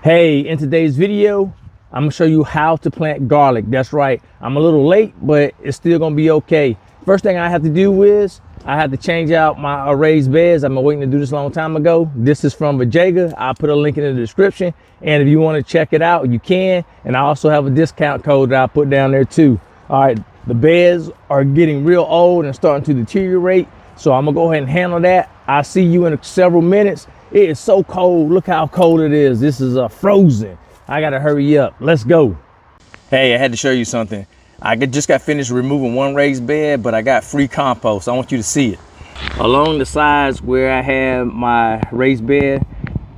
Hey, in today's video, I'm gonna show you how to plant garlic. That's right, I'm a little late, but it's still gonna be okay. First thing I have to do is I have to change out my raised beds. I've been waiting to do this a long time ago. This is from Vegega. I'll put a link in the description. And if you wanna check it out, you can. And I also have a discount code that I'll put down there too. All right, the beds are getting real old and starting to deteriorate. So I'm gonna go ahead and handle that. I'll see you in several minutes. It is so cold. Look how cold it is. This is frozen. I gotta hurry up. Let's go. Hey, I had to show you something. I just got finished removing one raised bed, but I got free compost. I want you to see it. Along the sides where I have my raised bed,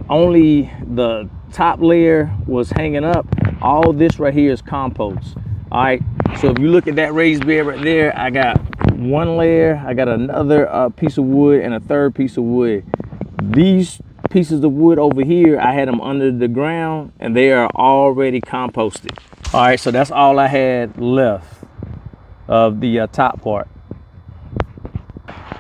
only the top layer was hanging up. All this right here is compost. All right, so if you look at that raised bed right there, I got one layer, I got another piece of wood, and a third piece of wood. These pieces of wood over here, I had them under the ground and they are already composted. All right, so that's all I had left of the top part.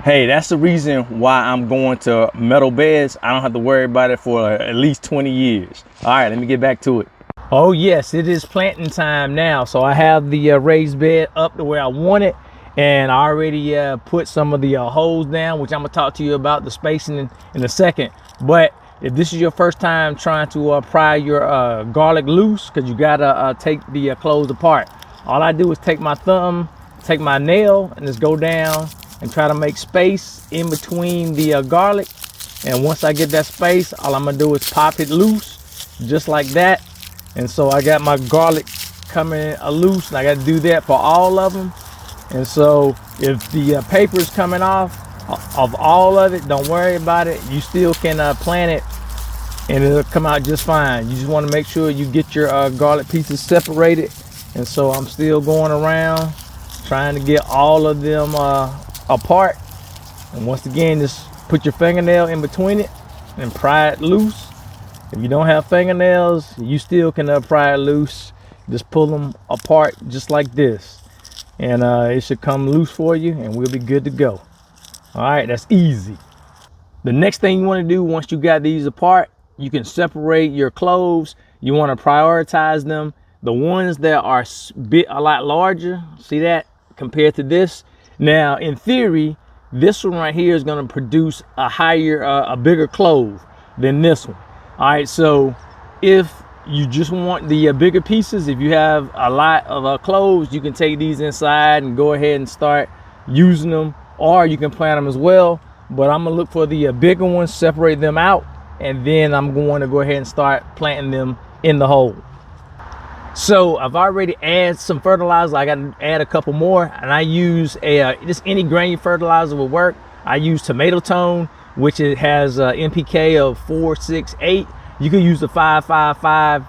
Hey, that's the reason why I'm going to metal beds. I don't have to worry about it for at least 20 years. All right, let me get back to it. Oh yes, it is planting time now. So I have the raised bed up to where I want it. And I already put some of the holes down, which I'm gonna talk to you about the spacing in a second. But if this is your first time trying to pry your garlic loose, because you gotta take the cloves apart. All I do is take my thumb, take my nail, and just go down and try to make space in between the garlic. And once I get that space, all I'm gonna do is pop it loose, just like that. And so I got my garlic coming loose, and I gotta do that for all of them. And so if the paper is coming off of all of it, don't worry about it. You still can plant it and it'll come out just fine. You just want to make sure you get your garlic pieces separated. And so I'm still going around trying to get all of them apart. And once again, just put your fingernail in between it and pry it loose. If you don't have fingernails, you still can pry it loose. Just pull them apart just like this. And it should come loose for you and we'll be good to go. All right, that's easy. The next thing you want to do once you got these apart, you can separate your cloves. You want to prioritize them. The ones that are a lot larger, see that, compared to this. Now, in theory, this one right here is going to produce a bigger clove than this one. All right, so if you just want the bigger pieces, if you have a lot of cloves, you can take these inside and go ahead and start using them, or you can plant them as well. But I'm gonna look for the bigger ones, separate them out, and then I'm going to go ahead and start planting them in the hole. So I've already added some fertilizer. I got to add a couple more, and I use just any grain fertilizer will work. I use tomato tone, which it has NPK of 468. You can use the 555,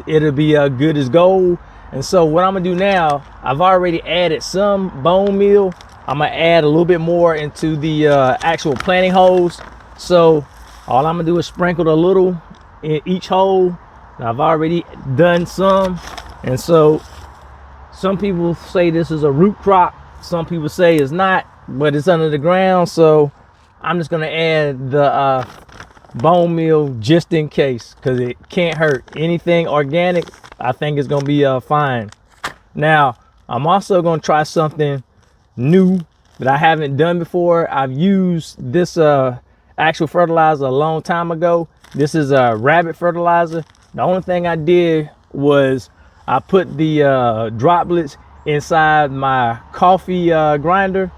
it'll be good as gold. And so what I'm gonna do now, I've already added some bone meal. I'm gonna add a little bit more into the actual planting holes. So all I'm gonna do is sprinkle a little in each hole. I've already done some. And so some people say this is a root crop. Some people say it's not, but it's under the ground. So I'm just gonna add the bone meal just in case, because it can't hurt. Anything organic, I think is gonna be fine. Now I'm also gonna try something new that I haven't done before. I've used this actual fertilizer a long time ago. This is a rabbit fertilizer. The only thing I did was I put the droplets inside my coffee grinder,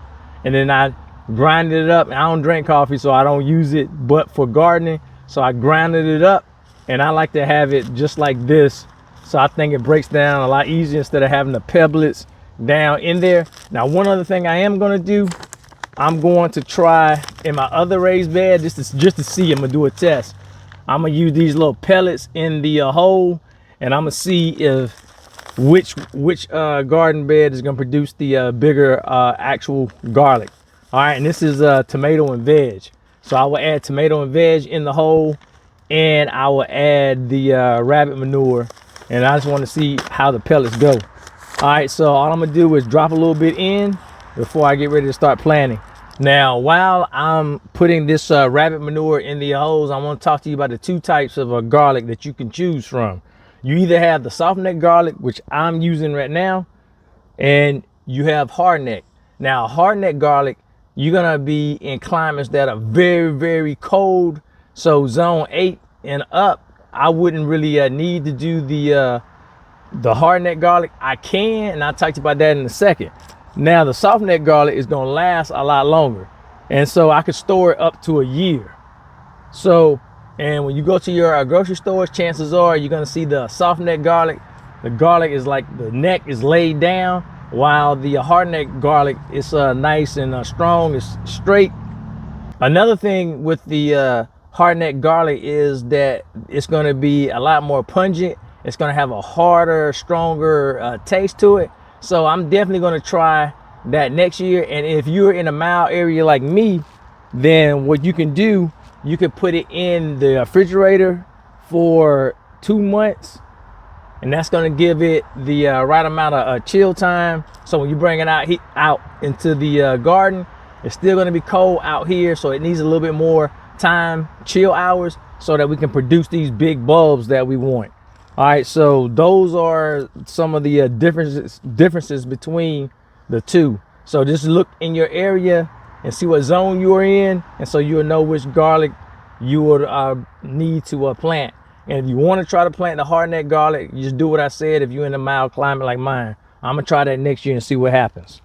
and then I grinded it up. I don't drink coffee, so I don't use it but for gardening. So I grinded it up, and I like to have it just like this. So I think it breaks down a lot easier instead of having the pebblets down in there. Now, one other thing I am going to do, I'm going to try in my other raised bed just to see. I'm gonna do a test. I'm gonna use these little pellets in the hole, and I'm gonna see if which garden bed is gonna produce the bigger actual garlic. All right, and this is tomato and veg. So I will add tomato and veg in the hole, and I will add the rabbit manure, and I just want to see how the pellets go. All right, so all I'm gonna do is drop a little bit in before I get ready to start planting. Now, while I'm putting this rabbit manure in the holes, I want to talk to you about the two types of garlic that you can choose from. You either have the soft neck garlic, which I'm using right now, and you have hard neck. Now, hard neck garlic, you're gonna be in climates that are very, very cold. So zone 8 and up, I wouldn't really need to do the hard neck garlic. I can, and I'll talk to you about that in a second. Now, the soft neck garlic is gonna last a lot longer, and so I could store it up to a year. So, and when you go to your grocery stores, chances are you're gonna see the soft neck garlic. The garlic is like the neck is laid down, while the hard neck garlic is nice and strong, it's straight. Another thing with the hard neck garlic is that it's gonna be a lot more pungent. It's gonna have a harder, stronger taste to it. So I'm definitely gonna try that next year. And if you're in a mild area like me, then what you can do, you can put it in the refrigerator for 2 months, and that's gonna give it the right amount of chill time. So when you bring it out into the garden, it's still gonna be cold out here, so it needs a little bit more time, chill hours, so that we can produce these big bulbs that we want. All right, so those are some of the differences between the two. So just look in your area and see what zone you are in, and so you'll know which garlic you would need to plant. And if you want to try to plant the hard neck garlic, you just do what I said. If you're in a mild climate like mine, I'm gonna try that next year and see what happens.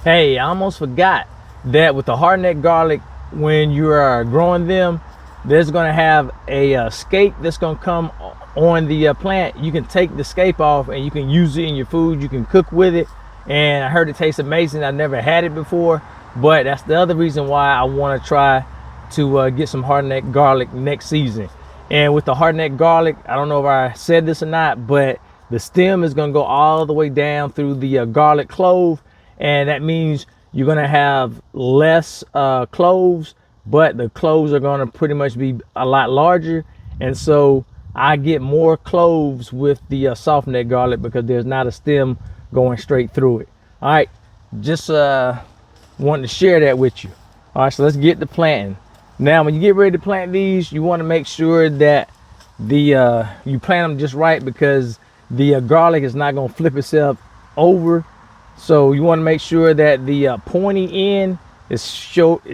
Hey, I almost forgot that with the hard neck garlic, when you are growing them, there's gonna have a scape that's gonna come on the plant. You can take the scape off and you can use it in your food. You can cook with it, and I heard it tastes amazing. I never had it before, but that's the other reason why I want to try to get some hard neck garlic next season. And with the hard neck garlic, I don't know if I said this or not, but the stem is going to go all the way down through the garlic clove, and that means you're going to have less cloves, but the cloves are going to pretty much be a lot larger. And so I get more cloves with the soft neck garlic because there's not a stem going straight through it. All right, just wanted to share that with you. All right, so let's get to planting. Now, when you get ready to plant these, you want to make sure that you plant them just right, because the garlic is not going to flip itself over. So you want to make sure that the pointy end is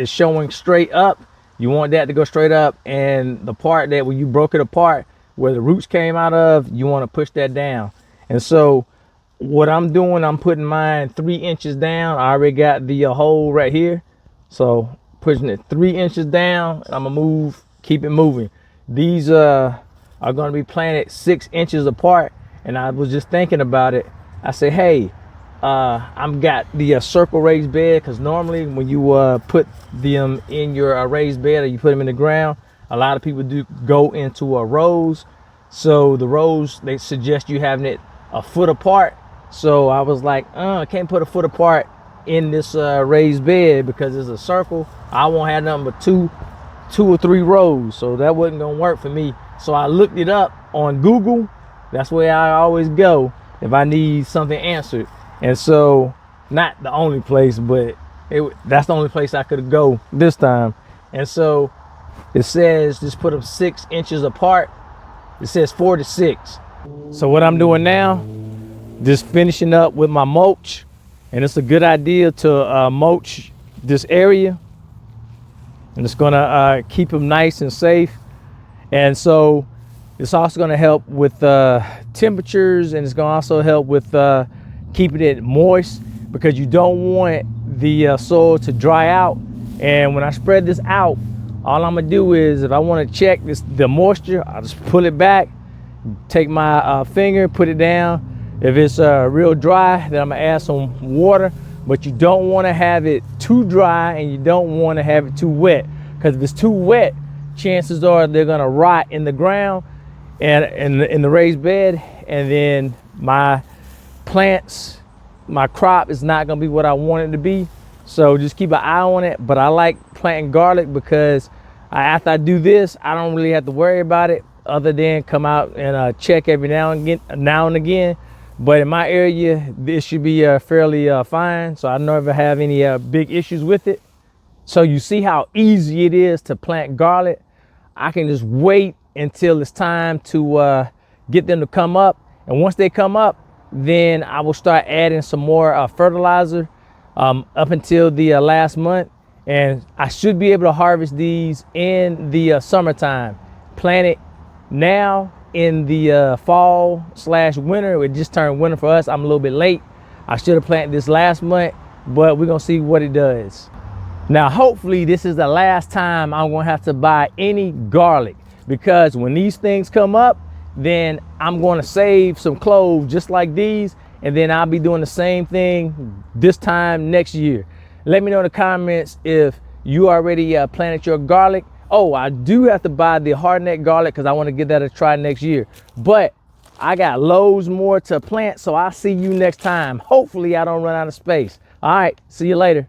showing straight up. You want that to go straight up, and the part that when you broke it apart, where the roots came out of, you want to push that down. And so what I'm doing, I'm putting mine 3 inches down. I already got the hole right here, so pushing it 3 inches down. I'm gonna keep it moving. These are gonna be planted 6 inches apart, and I was just thinking about it. I said, hey, I've got the circle raised bed, because normally when you put them in your raised bed, or you put them in the ground, a lot of people do go into rows. So the rows, they suggest you having it a foot apart. So I was like, I can't put a foot apart in this raised bed because it's a circle. I won't have nothing but two or three rows, so that wasn't gonna work for me. So I looked it up on Google. That's where I always go if I need something answered. And so, not the only place, but that's the only place I could go this time. And so it says just put them 6 inches apart. It says 4 to 6. So what I'm doing now, just finishing up with my mulch, and it's a good idea to mulch this area, and it's gonna keep them nice and safe. And so it's also gonna help with temperatures, and it's gonna also help with keeping it moist, because you don't want the soil to dry out. And when I spread this out, all I'm gonna do is, if I want to check the moisture, I'll just pull it back, take my finger, put it down. If it's real dry, then I'm gonna add some water. But you don't want to have it too dry, and you don't want to have it too wet, because if it's too wet, chances are they're gonna rot in the ground and in the raised bed, and then my plants, my crop is not gonna be what I want it to be. So just keep an eye on it. But I like planting garlic because after I do this, I don't really have to worry about it, other than come out and check every now and again. But in my area, this should be fairly fine. So I never have any big issues with it. So you see how easy it is to plant garlic. I can just wait until it's time to get them to come up. And once they come up, then I will start adding some more fertilizer up until the last month. And I should be able to harvest these in the summertime. Plant it now in the fall/winter. It just turned winter for us. I'm a little bit late. I should have planted this last month, but we're gonna see what it does. Now, hopefully this is the last time I'm gonna have to buy any garlic, because when these things come up, then I'm gonna save some cloves just like these, and then I'll be doing the same thing this time next year. Let me know in the comments if you already planted your garlic. Oh, I do have to buy the hardneck garlic because I want to give that a try next year. But I got loads more to plant, so I'll see you next time. Hopefully I don't run out of space. All right, see you later.